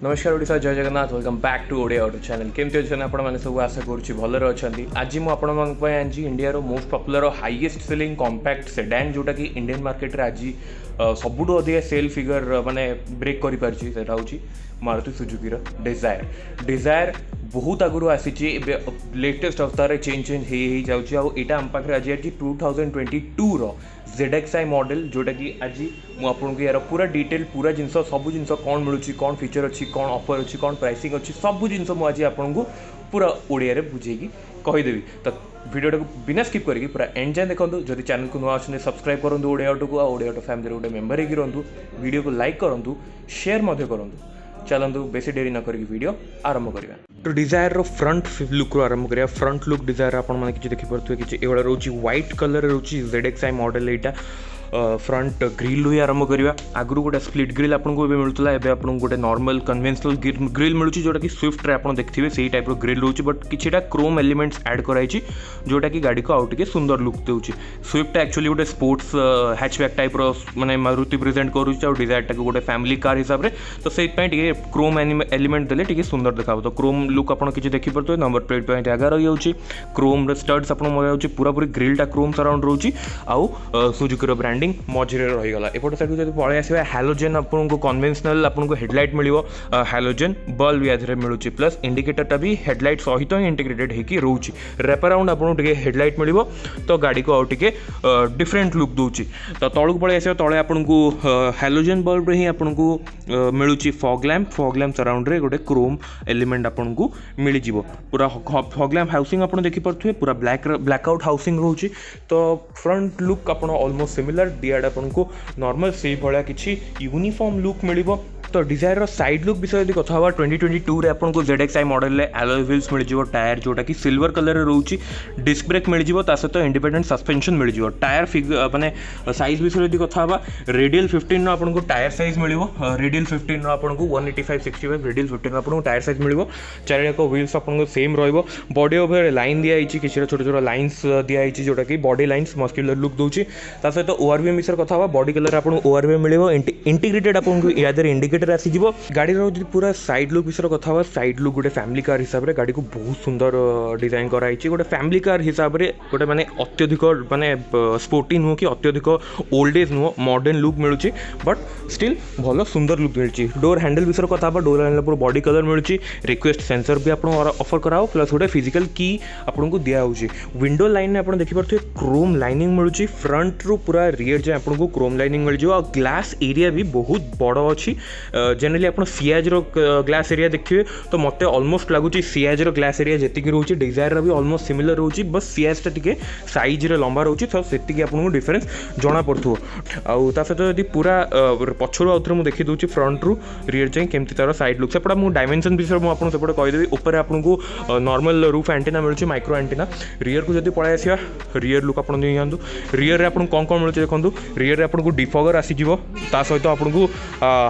नमस्कार ओडिशा जय Jagannath welcome back to Odia auto channel केमती अच्छे आपण मैंने सब आशा करुँच भलर अच्छा आज मुझे आई India most popular highest selling compact sedan जोटा कि इंडियन मार्केट रे आज सबुठु अधिक सेल फिगर माने ब्रेक कर पार्टी सेटा हूँ मारुति सुजुकी डिजायर बहुत आगुरी आसी लेटेस्ट अवतार चेंज हो जाऊँगी आम पाखे आज 2022 ZXi मॉडल जोटा कि आज मुझे यार पूरा डिटेल पूरा जिनस सब जिन कौन मिलूँ कौन फीचर अच्छी कौन ऑफर अच्छी कौन प्राइसिंग अच्छी सब जिन मुझे आपको पूरा ओडिया बुझेगी कहीदेवी तो वीडियो को बिना स्किप करके पूरा एंड जाए देखो जब चैनल को नुआ अच्छे सब्सक्राइब करूँ ओडिया ऑटो को ओडिया ऑटो फैमिली गोटे मेम्बर होगी रुँ वीडियो को लाइक करूँ शेयर करूँ चलतु बेसी डेरी न करके वीडियो आरंभ करवा तो डिजायर रो फ्रंट लुक रो आरंभ करवा फ्रंट लुक डिजायर आपण माने किछि देखि परथुवे किछि एवडा रोची व्हाइट कलर रोची ZXi मॉडल एटा फ्रंट ग्रिल ही आरंभ करवा आगु गोटे स्प्लिट ग्रिल आपको मिलूला एवं आपको गोटे नॉर्मल कन्वेंशनल ग्रिल मिलूँ जोटा कि स्विफ्ट रे आप देखिए से टाइप ग्रिल रोचे बट किछिटा क्रोम एलिमेंट्स ऐड कराई जोटा कि गाड़ी को आउ टिके सुंदर लुक देउछि स्विफ्ट एक्चुअली गोटे स्पोर्ट्स हैचबैक टाइप रो माने मारुति प्रेजेंट करूछि और डिजायर टाक गोटे फैमिली कार हिसाब रे तो से टिके क्रोम एलिमेंट देले टिके सुंदर देखाबो तो क्रोम लुक आप किछि देखि परथुवे नंबर प्लेट पॉइंट आगे रही जाउछि क्रोम रे स्टड्स आपन मरा जाउछि पूरा पूरी ग्रिलटा क्रोम सराउंड रोछि आउ सुजुकी रो ब्रांडिंग मझे रहीगला एपट साइड जब पलि आस हालोजेन आपको कन्वेंशनल आपको हेडलाइट मिलो हालोजेन बल्ब या मिलूँ प्लस इंडिकेटरटा भी हेडलाइट सहित ही इंटीग्रेटेड होगी रोचे रैप अराउंड आपको हेडलाइट मिलो तो गाड़ी को आउटे डिफरेंट लुक दूची तो तौक पलि आस तले आपको हालोजेन बल्ब ही आपको मिलूँ फॉग लैम्प सराउंड रे गोटे क्रोम एलिमेंट आपको मिल जाव पूरा फॉग लैम्प हाउसिंग आप देखिपे पूरा ब्लैकआउट हाउसिंग रोचे तो फ्रंट लुक आप ऑलमोस्ट सिमिलर दियाडा आपको नॉर्मल से भाया किसी यूनिफॉर्म लुक मिल तो डिजायर साइड लुक विषय यदि कथा 2022 रे आपको ZXi मॉडल एलॉय व्हील्स मिल जाव टायर जोटा कि सिल्वर कलर रोची डिस्क ब्रेक मिल जाव सहित इंडिपेंडेंट सस्पेंशन मिल जाव टायर माने साइज विषय यदि कथा रेडियल 15 आपको टायर साइज मिल रेडियल 15 आपको 185/65 रेडियल 15 आपको टायर साइज मिल चारिक व्हील्स आपको सेम रॉडी ओवर लाइन दिखाई किसी छोट छोट लाइन्स दिखाई जोटा कि बॉडी लाइन्स मस्क्युलर लुक दूसरी सहित ORVM विषय कथा बॉडी कलर आपको ORVM मिल इंटीग्रेटेड आपको याद इंडिकेटर आसीज गाड़ी पूरा साइड लुक विषय कथा साइड लुक गोटे फैमिली कार हिसाब से गाड़ी को बहुत सुंदर डिजाइन कराई गोटे फैमिली कार हिसाब से गोटे माने अत्यधिक माने स्पोर्टी नुह कि अत्यधिक ओल्ड एज नुह मॉडर्न लुक मिलूँ बट स्टिल भल सुंदर लुक मिली डोर हैंडल विषय कथा डोर हैंडल पूरा बॉडी कलर मिलूँ रिक्वेस्ट सेंसर भी आपको ऑफर कराओ प्लस गोटे फिजिकल की आपको दिखाई विंडो लाइन में आप देखिपे क्रोम लाइनिंग मिलूँ फ्रंट रू पूरा रियर जाए आपको क्रोम लाइनिंग मिल जाए ग्लास एरिया भी बहुत बड़ अच्छी जनरली आप सियाज ग्लास एरिया देखिए तो मत ऑलमोस्ट लगुच सियाज ग्लास एरिया जी रोचे डिजायर भी ऑलमोस्ट सिमिलर रोचे बस सियाजटा टी साइज रे लंबा रोचे तो से आपको डिफरेंस जना पड़ो आउ सहित यदि पूरा पछर आउे मुझे देखी दूसरी फ्रंट रू रियर जाए केमती तार साइड लुक सेपटा मुझे डायमेंशन विषय मुझे सेपटे कहीदेवी ऊपर आपको नॉर्मल रूफ एंटीना मिलूँ माइक्रो एंटीना रियर को जब पलि आसा रियर लुक आप दिखाँ रियर आपको कौन कौन मिलूँ देखो रियर आपको डिफगर आसीज सहित आपको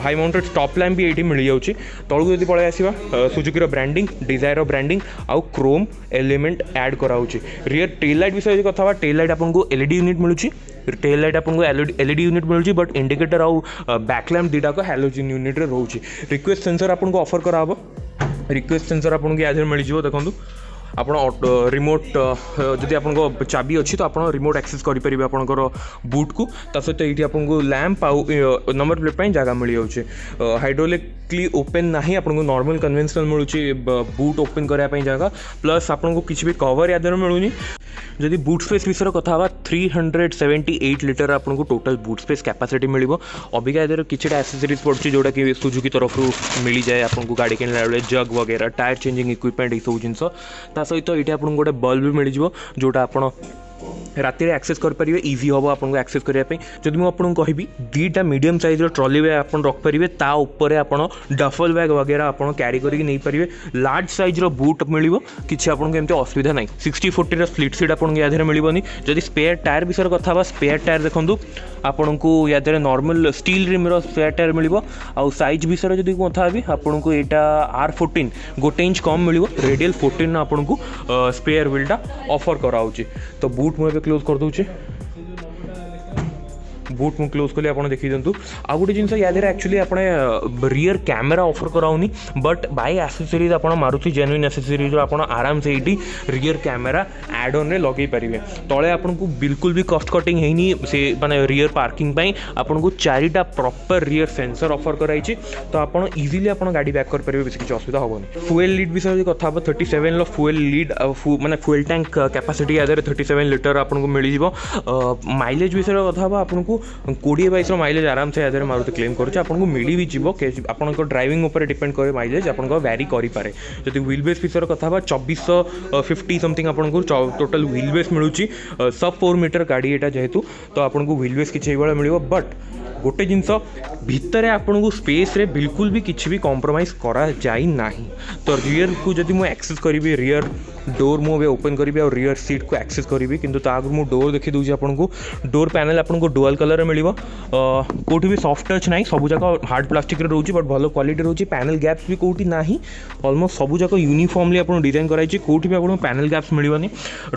हाई माउंटेड टॉप लैम्प भी ये मिल जाऊँगी तौक जब पलि आसा सुजुकी ब्रांडिंग डिजायर ब्रांडिंग आउ Chrome element add कराऊँगी rear tail light विषय कथा टेल लाइट आपको LED यूनिट मिलूँ टेल लाइट आपको LED यूनिट मिलूँ बट इंडिकेटर आउ बैक लैम्प दुटाक हालोजेन यूनिट रोचे रिक्वेस्ट सेंसर आपको ऑफर कराब रिक्वेस्ट सेंसर आपको या मिल जाव देखो आप रिमोट जदि आपको चाबी अच्छी तो आप रिमोट एक्सेस करेंगे आपंकर बुट को सहित ये आपको लैंप आउ नंबर प्लेट जगह मिल जाऊँगे हाइड्रोलिकली ओपन ना आपको नॉर्मल कन्वेंशनल मिलूँ बुट ओपन करने जगह प्लस आपको किसी भी कवर याद मिलूनी जदि बूट स्पेस विषय कथा 378 लिटर आपको टोटल बूट स्पेस कैपेसिटी मिल अबिका इधर किसी एक्सेसरीज पड़ती जोटा कि सुजुकी तरफ मिल जाए आपको गाड़ी किनला बेले जग वगैरह टायर चेंजिंग इक्विपमेंट ये सब जिनस सहित ये आपको गोटे बल्ब भी मिल जाए जोटा आप राति एक्सेस करेंगे इजी हम आपको एक्सेस करने जब मुझे कहबी दुईटा मीडियम साइज ट्रॉली बैग आप रखिपारे तापर आप डफल बैग वगैरह आप कैरी करके पारे लार्ज साइज बूट मिल कि आपको असुविधा ना 60/40 स्प्लिट सीट आपको या मिलनी जदि स्पेयर टायर विषय कथा स्पेयर टायर देखो आपको या normal steel rim spare tyre मिल आउ साइज विषय जब कथा आपको यहाँ R14 गोटे इंच कम मिल रेडियल 14 आपको स्पेयर व्हीलटा ऑफर कराऊँ तो बूट मुझे क्लोज कर दूचे बुट मु क्लोज कली आपण देखि दिंतु आ गोटे जिनस या देरे एक्चुअली आपण रियर कैमेरा ऑफर कराउनी बट बाय एक्सेसरीज आपण मारुति जेन्युइन एक्सेसरीज आपण आराम से एटी रियर कैमेरा एड ऑन रे लगे पारिबे तळे आपण को बिल्कुल भी कॉस्ट कटिंग हेनी से माने रियर पार्किंग पई आपण को चारिटा प्रॉपर रियर सेंसर ऑफर कराइछि तो आपण इजीली आपण गाड़ी बैक कर पारिबे बेसी किछ असुविधा होबनी फ्यूल लीड विषय कथा 37 लो फ्यूल लीड माने फ्यूल टैंक कैपेसिटी यादरे 37 लीटर आपन को मिली जिवो माइलेज विषय कथा आपन को 20-22 रो माइलेज आराम से यादरे मारुति क्लेम करूछ आपन को मिली भी जिवो आपन को ड्राइविंग ऊपर डिपेंड करे माइलेज आपन को वेरी करि पारे जदि व्हील बेस विषय कथा 2450 समथिंग आपन को टोटल व्हील बेस मिलुची सब 4 मीटर गाड़ी एटा जेहेतु तो आपन को व्हील बेस किछ एबळा मिलिवो बट गोटे जिनस भितर आपन को स्पेस रे बिल्कुल भी किसी भी कॉम्प्रोमाइज करा जाई नाही तो रियर को जदि मु एक्सेस करी रियर डोर मु ओपन करी और रियर सीट को एक्सेस करी किंतु तागर मु डोर देखि दूची आपन को डोर पैनल आपन को डुअल कलर रे मिलिवो कोठी भी सॉफ्ट टच नाही सब जाक हार्ड प्लास्टिक रे रहउची बट भलो क्वालिटी रहउची पैनल गैप्स भी कोठी नाही ऑलमोस्ट सब जाक यूनिफॉर्मली आपन डिजाइन कराइची कोठी भी आपन पैनल गैप्स मिलिवनी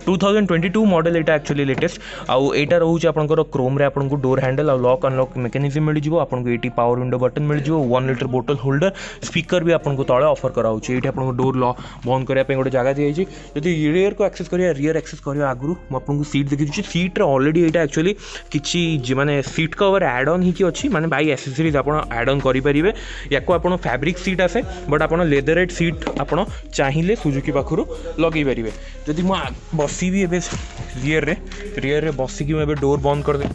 2022 मॉडल एटा एक्चुअली लेटेस्ट आउ एटा रहउची आपन को क्रोम रे आपन को डोर हैंडल और लॉक अनलॉक मेकानिज्म मिल जिवो आपन को एटी पावर विंडो बटन मिल जिवो 1 लीटर बोतल होल्डर स्पीकर भी आपन को तळे ऑफर कराउची एटी आपन को डोर लॉक बंद करिया पे गोटे जगह दियाइची जदि रियर को एक्सेस करिया रियर एक्सेस करिया आगुरु म आपन को सीट देखि दिछि सीट रे ऑलरेडी एटा एक्चुअली किछि माने सीट कवर ऐड ऑन ही कि अछि माने बाय एक्सेसरीज आपन ऐड ऑन करि परिबे याको आपन फैब्रिक सीट आसे बट आपन लेदरेट सीट आपन चाहिए सुजुकी पाखरु लगे परिबे जदि म बसी भी एबे रियर रे बसी कि एबे डोर बंद कर दे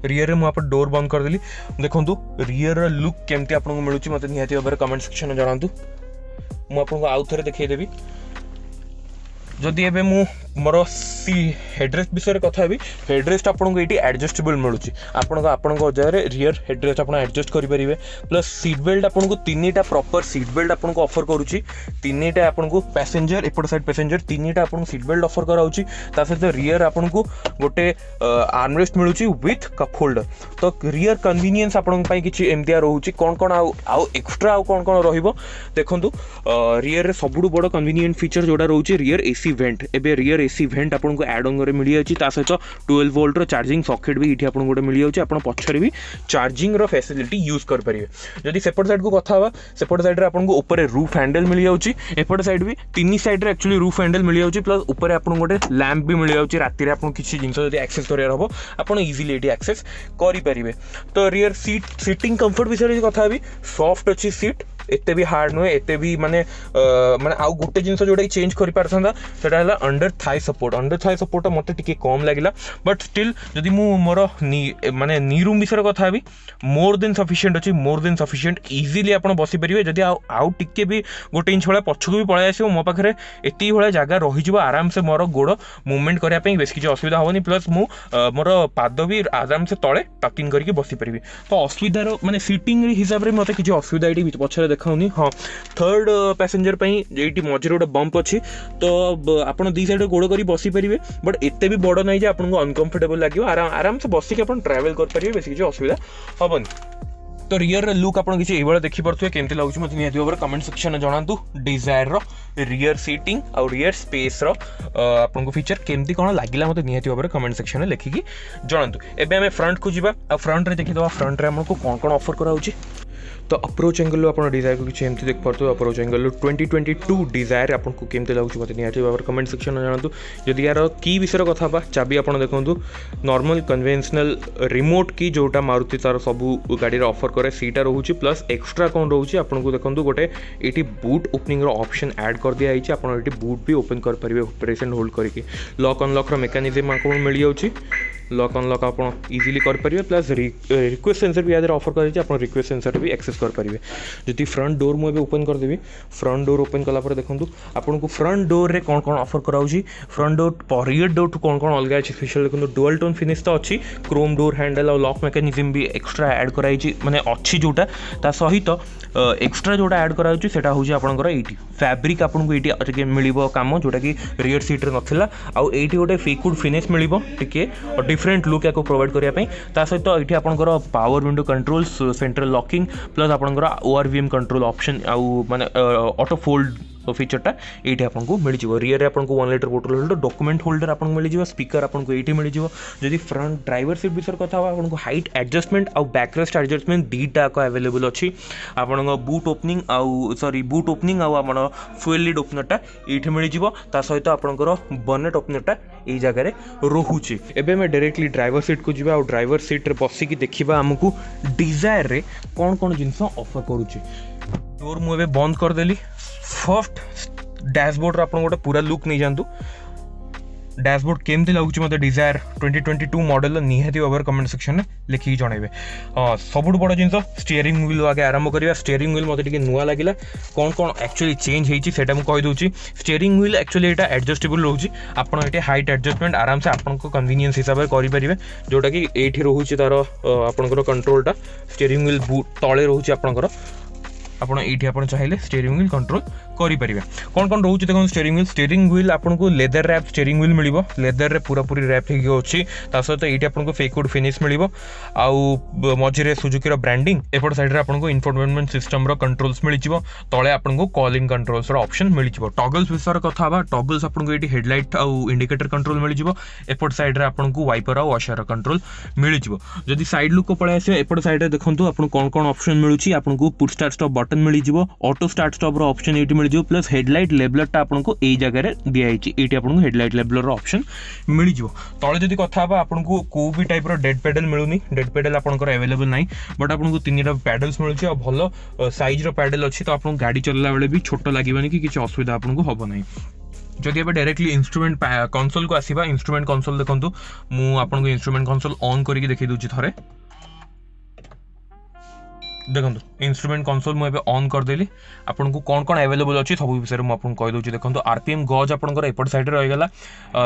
रियर रे मुझे डोर बंद करदेली देखो रियर लुक केमती आपको मिलूँ मत निहाती भाव कमेंट सेक्शन में जनातु मुझे आपको आउ थे देखईदेवी जदि एबे मु मोर सी हेडरेस्ट विषय कथा भी हेडरेस्ट आपको ये एडजस्टेबल मिलूँ आपको जगह रियर हेडरेस्ट आप एडजस्ट करेंगे प्लस सीट बेल्ट आपको 3टा प्रॉपर सीट बेल्ट आपको ऑफर करुच्ची 3टा आपको पैसेंजर एपट साइड पैसेंजर 3टा आपको सीट बेल्ट ऑफर कराऊँगी सहित रियर आपको गोटे आर्मरेस्ट मिलूँ विथ कप होल्डर तो रियर कन्वीनियंस आपंपाई किसी एमती रोचे कौन कौन आउ एक्सट्रा आउ कौन कौन देखो रियर सबुठ बड़ कन्वीनियंट फीचर जोड़ा रोचे रियर एसी वेंट एबे रियर एसी वेंट आपको एड ऑन करे मिल जाए सहित 12 वोल्ट रो चार्जिंग सॉकेट भी ये आपको गोटे मिल जाए आप पछरे भी चार्जिंग रो फैसिलिटी यूज कर पारे जदि सेपट साइड को कथा हुआ सेपट साइड रे आपको ऊपर रूफ हैंडल मिल जाए एपट साइड भी 3 साइड रे एक्चुअली रूफ हैंडल मिल जाए प्लस ऊपर आपको गोटे लैंप भी मिल जाए राति आपको किसी जिन एक्सेस करार हम आप इजिली ये एक्सेस करेंगे तो रियर सीटिंग कंफर्ट विषय कथा भी सॉफ्ट अच्छी सीट एते भी हार्ड नुहे एते भी माने माने आउ गोटे जिनस जोटा चेंज करि पारथंदा सेटा हला अंडर थाई सपोर्ट मते टिके कम लागिला बट स्टिल जदि मु मोर माने नी रूम विषय कथा भी मोर देन सफिशिएंट इजीली आपण बसी परिबे जदि आउ टिके भी गोटे इंच भला पछकु भी पळाय आसीबो मो पाखरे एती भला जागा रहि जिवो आराम से मोर गोड़ मूवमेंट करिया पई बेस किछ असुविधा होनी प्लस मु मोर पाद भी आराम से तळे टकिंग करके बसी परिबे तो असुविधा माने सीटिंग हिसाब रे मते किछ असुविधा एटी पछरे देखाउनी हाँ थर्ड पैसेंजर ये मझे गोटे बम्प अच्छी तो आप दी साइड गोड़ कर बसी पारे बट एत भी बड़ ना आपको अनकंफर्टेबल लगे आराम से बसिक ट्रावेल करेंगे बेस किसी असुविधा हेनी तो रियर लुक आप किसी देखिपे केमती लगुच मतलब निहती भाव कमेंट सेक्शन में जनातु डिजायर रियर सीटिंग और रियर स्पेस आपको फीचर केमती कौन लगे मतलब निहती भाव कमेंट सेक्शन में लिखिकी जनातु एबे आम फ्रंट को जीवा फ्रंट रे देखिए फ्रंट रे हमको कौन कौन ऑफर कराउची तो अप्रोच एंगल आप डिजायर को किसी एमती देख पार्थ अप्रोच एंगल 2022 डिजायर आपको केमती लगुच मतलब निहती भाव कमेंट सेक्शन में जनातु जदि यार की विषय कथा चाबी आप देखो नॉर्मल कन्वेंशनल रिमोट की जोटा मारुति तार सबू गाड़ी ऑफर करे सीटा रोचे प्लस एक्सट्रा कौन रोचे आपको देखो गोटे ये बूट ओपनिंग ऑप्शन ऐड कर दिया आप बूट भी ओपन कर पारे प्रेजेंट होल्ड करके लॉक अनलॉक मेकानिज्म आपको मिल जाऊँगी लॉक अनलॉक आप इजिली करेंगे प्लस रिक्वेस्ट सेंसर भी याद ऑफर कर रिक्वेस्ट सेंसर भी एक्सेस करेंगे जदि फ्रंट डोर मुझे ओपन करदेवी फ्रंट डोर ओपन कलापर देखो आपको फ्रंट डोर रे कौन कौन ऑफर कराऊँगी फ्रंट डोर रियर डोर टू कौन कौन अलग अच्छी स्पेशल देखो डुअल टोन फिनिश तो अच्छी क्रोम डोर हैंडल और लॉक मेकानिज्म भी एक्सट्रा ऐड कराई माने अच्छी जोटा ता सहित एक्सट्रा जोटा ऐड कराऊँगी सेटा हूँ आपंकर ये फैब्रिक आपको ये मिल कम जोटा कि रियर सीट रे नथिला आउ एटी गोटे फेकवुड फिनिश मिल टिके डिफरेंट लुक या प्रोवाइड करने सहित ये आपंकर power window controls central locking plus आपंकर ORVM कंट्रोल ऑप्शन आउ माने ऑटो फोल्ड सो फीचरटा ये आपको मिल जाए रियर आपको 1 लीटर बोतल होल्डर डॉक्यूमेंट होल्डर आपको मिल जाए स्पीकर आपको ये मिल जाए जदि फ्रंट ड्राइवर सीट विषय कथा आपको हाइट एडजस्टमेंट आउ बैकरेस्ट एडजस्टमेंट दुईटा अवेलेबल अच्छी आपण बूट ओपनिंग आउ सॉरी बूट ओपनिंग आउ आपण फ्यूल लिड ओपनरटा ये मिल जाए सहित आपंकर बनेट ओपनरटा ये जगह रोचे एवं मैं डायरेक्टली ड्राइवर सीट को जीवा ड्राइवर सीट रे बसिकी देखा आमको डिजायर रे कौन कौन जिनस ऑफर करुचे डोर मुझे बंद करदेली फर्स्ट डैशबोर्ड आप गोटे पूरा लुक नहीं जातु डैशबोर्ड केमती लगुच मत डिजायर 2022 मॉडल निहाती भाव कमेंट सेक्शन में लिखिकी जनइबे सबुठ बड़ जिन स्टीयरिंग व्हील आगे आरंभ करवा स्टीयरिंग व्हील मत नुआ लगे कौन कौन एक्चुअली चेंज होता मुझे कहीदे स्टीयरिंग व्हील एक्चुअली यहाँ एडजस्टेबल रोचे आपड़ ये हाइट एडजस्टमेंट आराम से आपको कन्वीनियंस हिसाब से करेंगे जोटा कि ये रोचे तार आपंकर कंट्रोलटा स्टीयरिंग व्हील तले रोचे आपंकर आपड़ ये आप चाहिए स्टीयरिंग व्हील कंट्रोल करेंगे कौन कौन रोचे देखो स्टीयरिंग व्हील आपको लेदर रैप स्टीयरिंग व्हील मिल लेदर रे पूरा पूरी रैप अच्छी सहित ये आपको फेकवुड फिनिश मिल आउ मझे सुजुकी ब्रांडिंग एपट साइड आपको इन्फोटेनमेंट सिस्टम कंट्रोल्स मिल तले आपको कॉलिंग कंट्रोल्स ऑप्शन मिल टॉगल्स विषय कथा टॉगल्स आपको ये हेडलाइट आउ इंडिकेटर कंट्रोल मिल एपट साइड रे आपको वाइपर आउ वॉशर कंट्रोल मिल जदि साइड लुक को पड़े आस एपट साइड देखो आपको कौन कौन ऑप्शन मिलूँ आपको पुश स्टार्ट स्टॉप बटन मिल ऑटो स्टार्ट स्टॉप ऑप्शन ये मिल प्लस हेडलाइट लेबलरटा आपको यही जगह दिखाई ये आपको हेडलाइट लेबलर ऑप्शन मिल तले जब कथा आपको को भी टाइप डेड पेडल मिलूनी डेड पेडल आपंकर अवेलेबल ना बट आपको 3टा पेडल्स मिलूँ और भल साइज पेडल अच्छी तो आपको गाड़ी चलला बेले भी छोट लगे कि किसी असुविधा आपको हम ना जदि अब डायरेक्टली इंस्ट्रूमेंट कंसोल को आसवा इंस्ट्रूमेंट कंसोल देखो मुझे इंस्ट्रूमेंट कंसोल ऑन करके देखी दूसरी थे देखो इंस्ट्रूमेंट कंसोल मुझे ऑन करदेली आपको कौन कौन अवेलेबल अच्छी सब विषय में आपको कहीदे देखो आरपीएम गज आपंकर एपट साइड रहीगला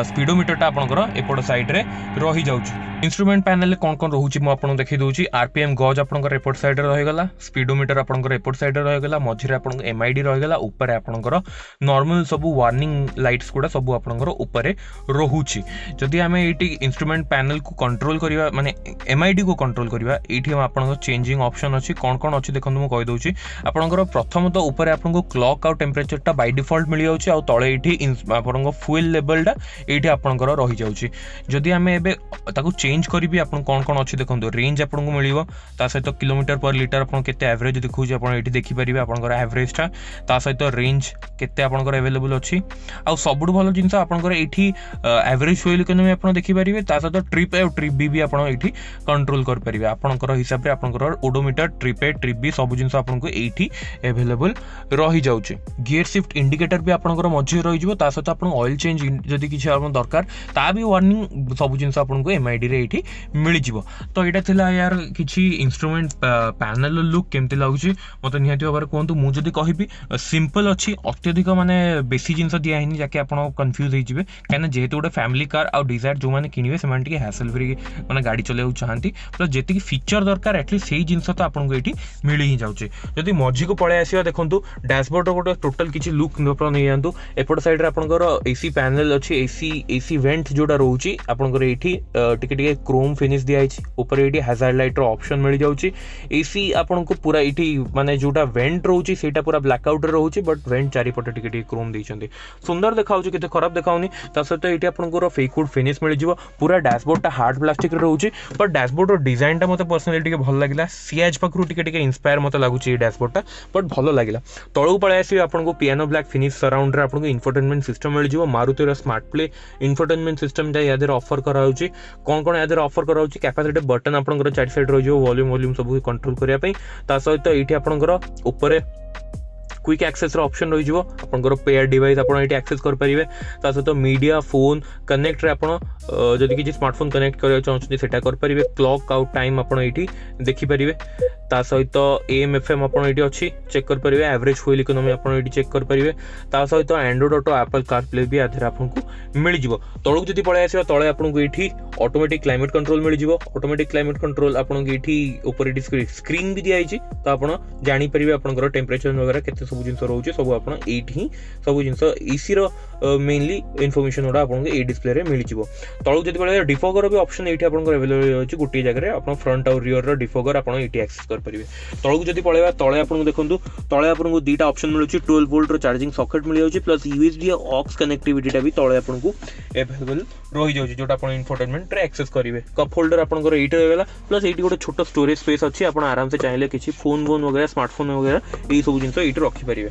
स्पीडोमीटरटा आपंकर एपट साइड रे रही जाउची इंस्ट्रूमेंट पैनल कौन कौन रोचे मुझे देखी दूसरी आरपीएम गज आपंकर एपट साइड रहीगला स्पीडोमीटर आपंकर एपट साइड रहीगला मझे आपको एमआईडी रहीगला ऊपर आपंकर नॉर्मल सब वार्निंग लाइट्स गुड़ा सब आपंकर ऊपर रोचे जदि आम ये इंस्ट्रूमेंट पैनल को कंट्रोल करवा माने एमआईडी को कंट्रोल करवा ये आपंकर चेंजिंग ऑप्शन अच्छी कौन कौन अच्छी देखो मुझे कहीदे आपंकर प्रथम तो ऊपर आपको क्लॉक आउ टेम्परेचरटा बाय डिफॉल्ट मिल जाऊँगी आउ तले ये आपंकर फ्यूल लेवलटा ये आपंकर रही जाऊँगी जदि आम एवं चेंज करी आप कौन कौन अच्छी देखो रेंज आपको मिल सहित किलोमीटर पर लिटर आप केते एवरेज देखुचे आप देखिपारे आपंकर एवरेजटा सहित रेंज केते आपंकर अवेलेबल अच्छी आउ सबुठ भल जिन आपंकर ये एवरेज फ्यूल इकोनॉमी आप देखिपारे सहित ट्रिप ए ट्रिप बी आप कंट्रोल करेंगे आपंकर हिसाब से आपंकर odometer trip A trip B सब जिन आपको ये एवेलेबल रही जाऊँचे गियर शिफ्ट इंडिकेटर भी आपंकर मझे रही सहित आप ऑयल चेंज जदि किसी दरकार ता भी वार्निंग सब जिन आपको एमआईडी रे ये मिल तो यहाँ था यार किसी इंस्ट्रूमेंट पैनल लुक केमती लगुच मत निहाती भाव में कहतु मुझे कहि सिंपल अच्छी अत्यधिक माने बेसी जिन दिखाई जहाँकि आप कन्फ्यूज होइजिबे कहीं जेहेतु गोटे फैमिली कार आउ डिजायर जो मैंने किणवे से हैसल फ्री मैंने गाड़ी चलाइक चाहती प्लस जी फीचर दरकार एटलिस्ट से जिन तो आपको ये मिल ही जाऊँचे जदि मझी को पड़े आसवा देखो डैशबोर्ड गोटे टोटाल किसी लुक नहीं जातु एपट साइड आपंकर एसी पैनल अच्छी एसी वेंट जोटा रोचे आपंकर ये क्रोम फिनिश दिखाई ऊपर ये हैजार्ड लाइट ऑप्शन मिल जाऊँगी एसी आपको पूरा ये माने जोटा वेंट रोचे सेटा पूरा ब्लैकआउट रोचे बट वेंट चारिपटे टिके क्रोम देते सुंदर देखा केते खराब देखाऊनी सहित ये आपंकर फेकवुड फिनिश मिल जाव पूरा डैशबोर्डटा हार्ड प्लास्टिक रोचे बट डैशबोर्ड डिजाइन टा मतलब पर्सनाली भल लगे सीएच पाखु टिके इंस्पायर मत लगुच डैशबोर्डटा बट भल लगे तलू पड़े आस आपको पियानो ब्लैक फिनिश सराउंड आपको इन्फोटेनमेंट सिस्टम मिल जाव मारुतिर स्मार्ट प्ले इन्फोटेनमेंट सिस्टम या ऑफर कराऊँगी कौन कौन या ऑफर कराऊँगी कैपेसिटी बटन आपंकर चार साइड रही वॉल्यूम सब कंट्रोल करने सहित ये आपंकर ऊपर क्विक एक्सेस ऑप्शन रही आपंकर पेयर डिवाइस आप एक्सेस करेंगे सहित मीडिया फोन कनेक्ट जदि किसी स्मार्टफोन कनेक्ट करने चाहते सेटा करेंगे क्लॉक आउ टाइम आप देखिपारे सहित AM FM आप अच्छी चेक करेंगे एवरेज फ्यूल इकोनॉमी आप चेक करेंगे सहित एंड्रॉइड ऑटो एप्पल कारप्ले भी आधे आपको मिल जाव तलू जब पड़े आस तले आपको ये ऑटोमेटिक क्लाइमेट कंट्रोल मिल जाव ऑटोमेटिक क्लाइमेट कंट्रोल आपको ये ऊपर स्क्रीन भी दिखाई तो आप जापर आपंकर टेम्परेचर वगैरह केते सब जिन रोचे सब आप ही सब जिन एसी मेनली इनफर्मेशन गुड़ा आपको ये डिस्प्ले मिल जाव तलू जब पड़े डिफगर भी ऑप्शन ये अवेलेबल अच्छी गोटे जगह आप फ्रंट और रियर डिफगर आप एक्सेस करेंगे तलू जब पड़े तले आपको देखो तले आपको दुईटा ऑप्शन मिलूँ 12 वोल्ट चार्जिंग सॉकेट मिल जाए प्लस यूएसबी ऑक्स कनेक्टिविटी भी तले आपको अवेलेबल रही जाए जो आप इंफोटेनमेंट एक्सेस करेंगे कप होल्डर आपंकर ये रहीगला प्लस ये गोटे छोट स्टोरेज स्पेस अच्छी आप आराम से चाहिए किसी फोन वगैरह स्मार्टफोन वगैरह यही सब जिन ये रखिपारे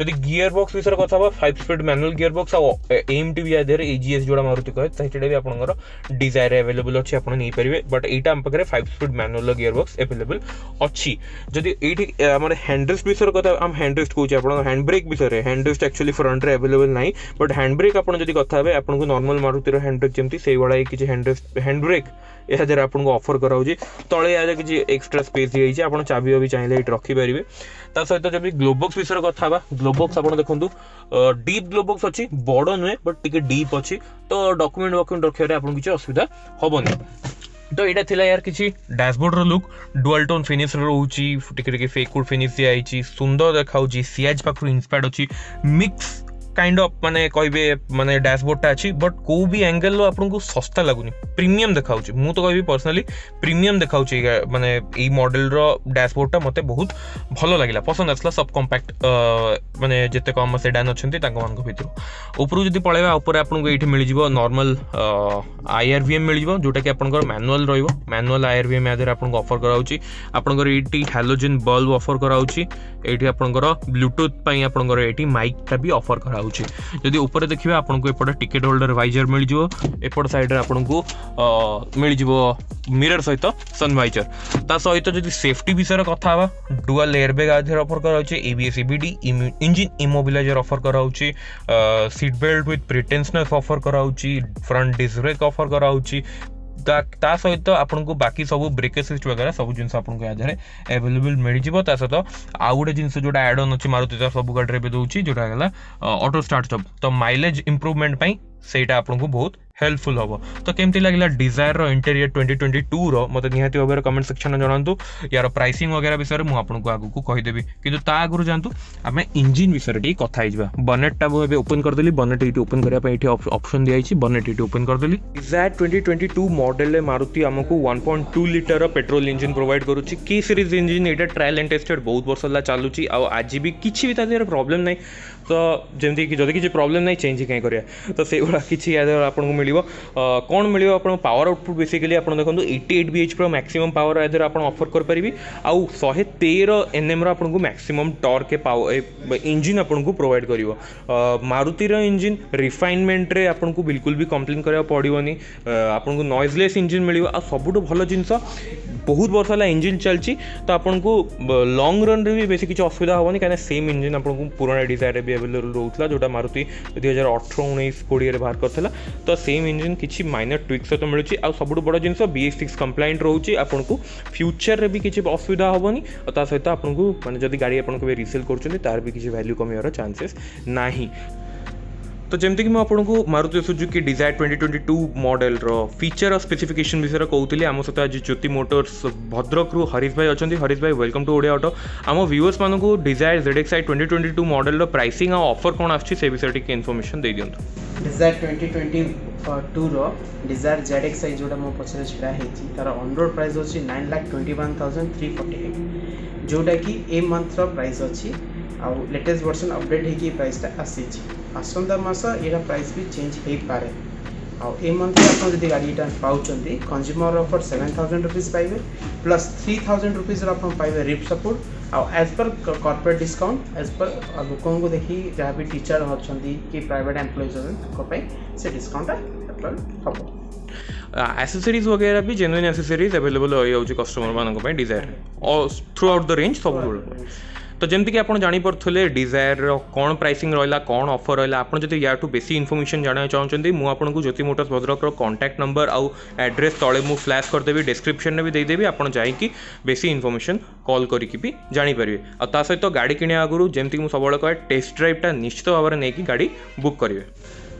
जब गियर बॉक्स विषय कथा 5 speed manual gear box AMT भी आधार AGS जोड़ा मारुति कहे भी आपंकर डिजायर अवेलेबल अच्छी आप नहीं पारे बट यहाँ आम पाखे 5 speed manual gear box available अच्छी जदि ये आम हैंडरेस्ट विषय कथा आम हैंडरेस्ट कौचे आप हैंड ब्रेक विषय हैंडरेस्ट एक्चुअली फ्रंट रे अवेलेबल ना बट हैंड ब्रेक आप कथा आपको नॉर्मल मारुतिर हैंड ब्रेक जमी से भाई किसी हैंड ब्रेक यह द्वारा आपको ऑफर कराऊँगी तले या किसी एक्सट्रा स्पेस दी आप चाबी वाबी चाहिए ये रखिपारे ता सहित जब ग्लोबॉक्स विषय कथा ग्लोबॉक्स आप देखो डीप ग्लोबॉक्स अच्छी बड़ नुहे बट टी डीप अच्छी तो डॉक्यूमेंट वॉक्यूमेंट रखिए आपको किसी असुविधा हेनी तो यहाँ थिला यार किसी डैशबोर्ड रो लुक डुअल टोन फिनिश रोची टिके फेकवुड फिनिश दिखाई सुंदर देखा सीएच पाखु इंस्पायर्ड अच्छी मिक्स काइंड ऑफ माने कहबे माने डैशबोर्ड टा अच्छी बट को भी एंगल लो आपको सस्ता लगुनी प्रीमियम देखाउची मु तो कहबी पर्सनली प्रीमियम देखाउची माने ई मॉडल रो डैशबोर्ड टा मते बहुत भलो लागिला पसंद आसला सब कॉम्पैक्ट माने जते कम सेडान अछंती तांको मान को भितर ऊपर जदी पळेबा ऊपर आपको एठी मिल जिवो नॉर्मल IRVM मिल जिवो जोटा कि आपनकर मैनुअल रहइबो मैनुअल IRVM यादर आपनको ऑफर कराउची आपनकर एठी हैलोजन बल्ब ऑफर कराउची एठी आपनकर ब्लूटूथ पई आपनकर एठी माइक टा भी ऑफर कराउची जदि ऊपर देखिए आपको एपटे टिकेट होल्डर वाइजर मिल जाव एपट साइड आपको मिल जाव मिरर सहित सन वाइजर ता सहित जदि सेफ्टी विषय कथा डुअल एयरबैग आधार ऑफर कराउची ABS EBD engine immobiliser offer कराउची seat belt with pretensioner offer कराउची फ्रंट डिस्क ब्रेक ऑफर कराउची ता सहित आपको बाकी सब ब्रेक असिस्ट वगैरह सब जिन आपको यादार अवेलेबल मिल जाव सहित आउ गोटे जिन जो एड ऑन अच्छी मारुति सब गाड़ी में दूसरी जोटा ऑटो स्टार्ट स्टॉप तो माइलेज इंप्रूवमेंट सेटा आपको बहुत हेल्पफुल हम तो केमती लगे डिजायर रो इंटेरियर 2022 रो मत निहाती भाव में कमेंट सेक्शन में जनातु यार प्राइसिंग वगैरह विषय में मुझे आगू कहीदेवी कि आगुरी जातु आम इंजिन विषय टी कथा बनेटा मुझे ओपन करदेली बनेट ये ओपन करने ऑप्शन दिखाई बनेट ये ओपन करदेली डिजायर 2022 मॉडल मारुति आमको 1.2 लिटर पेट्रोल इंजिन प्रोवाइड करुच्ची की सीरीज इंजिन ये ट्रायल एंड टेस्टेड बहुत वर्ष है चलुची आज भी किसी भी तार प्रॉब्लम नहीं तो जमती कि जदि किसी प्रॉब्लम नहीं चेंज कहीं करा तो से भाया किसी आपको मिल कौन मिल पावर आउटपुट बेसिकली आप देखो 88 bhp मैक्सिमम पावर याद आप ऑफर करेंगे आउ 113 Nm आपको मैक्सिमम टॉर्क पावर इंजिन आपको प्रोवाइड कर मारुतिर इंजिन रिफाइनमेंट रे आपको बिल्कुल भी कंप्लेन करा पड़ोनी आपको नॉइजलेस इंजिन मिल सबुठ भल जिनस बहुत वर्ष है इंजिन चलती तो आपको लॉन्ग रन रे भी बेसी किसी असुविधा हेनी कहीं सेम इंजिन आपको पुराना डिजायर भी अवेलेबल रोला जोटा मारुति 2018-19-20 बाहर करता तो सेम इंजिन किसी माइनर ट्विक सहित मिलूँ आ सब बड़ जिन BS6 कंप्लाइंट रोचे आपको फ्यूचर भी किसी असुविधा हेनी और सहित आपको माने जब गाड़ी आपको रिसेल कर भी किसी वैल्यू कमियार चांसेस ना तो जमती कि मुझे मारुति सुजुकी डिजायर 2022 मॉडल रो फीचर और स्पेसिफिकेशन विषय कहूली आम सहित आज ज्योति मोटर्स भद्रक रु हरीश भाई अच्छा हरीश भाई वेलकम टू ओडिया ऑटो आम व्यूअर्स मान को डिजायर ZXi 2022 मॉडल प्राइसिंग और ऑफर कौन आसे विषय टी इनफॉरमेशन दे दिंतु डिजायर 2022 रो डिजायर ZXi जोटा मो पछरे छिड़ा हेची तार ऑन रोड प्राइस होची 9,21,348 जोटा कि ए मंथ रो प्राइस अछि आ लेटेस्ट वर्जन अपडेट होगी प्राइसटा आसीची आसंता मास एरा प्राइस भी चेंज हो पारे आ ए मंथ आप जब गाड़ीटा पाउचंती कंज्यूमर ऑफर 7,000 रुपीज पाइबे प्लस 3,000 रुपीज आप पाइबे रिप सपोर्ट आ as per corporate discount as per लोकों को देखी जहाँ भी टीचर अच्छी कि प्राइवेट एम्प्लॉइज से डिस्काउंट हम एसेसरीज वगैरह भी जेन्युइन एसेसरीज अवेलेबल हो कस्टमर मानक Dzire throughout the range सब तो जमती कि आप जापे डिजायर कौन प्राइसिंग रहा कौन ऑफर रहा आप जो या बेसी इनफॉरमेशन जानना चाहते मुझे ज्योति मोटर्स भद्रक कॉन्टैक्ट नंबर आउ एड्रेस तले मुझे फ्लैश करदेवी डिस्क्रिप्शन में भी देदेवी आप जाकि बेसी इनफॉरमेशन कॉल करके भी जानीपारे और सहित गाड़ी किणे आगुरी जमती मुझे सब कहे टेस्ट ड्राइवटा निश्चित भाव में नहीं गाड़ी बुक करेंगे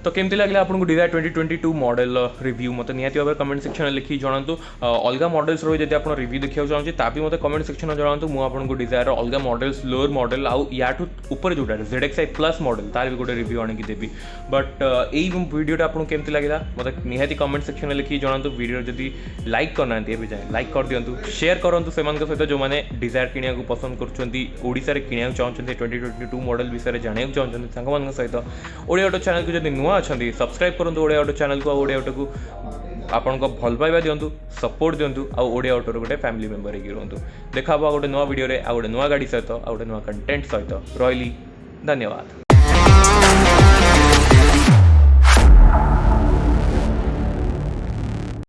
तो केमती लगे आपको डिजायर 2022 मॉडल रिव्यू मत निहाती भाव कमेंट सेक्शन में लिखी जनातु अलग मॉडल्स रही जब आप रिव्यू देखा चाहूँगी ताकि मत कमेंट सेक्शन में जनातु मुझे डिजायर अलग मॉडल्स लोअर मॉडल आउ या ऊपर जोटा ZXi प्लस मॉडल तार भी गोटे रिव्यू आनिकी देवी बट यही वीडियोटा आपको केमती लगे मतलब निहाती कमेंट सेक्शन में लिखी जनातु वीडियो जदि लाइक करना जाए लाइक कर दिंतु शेयर करूँ से सहित जो मैंने डिजायर किणा पसंद करोड़े किणा चाहते 2022 मॉडल विषय जानवाक चाहते सहित ओडिया ऑटो चैनल को जब नुआ अच्छा सब्सक्राइब करूँ ओडिया ऑटो चैनल को ओडिया ऑटो को आपण भल पाइबा दिंतु सपोर्ट दिंतु आउ ओडिया ऑटो गोटे फैमिली मेंबर ही रुहतु देखा गोटे नुआ वीडियो आ गोटे नुआ गाड़ी सहित आ गोटे नुआ कंटेंट सहित रही धन्यवाद।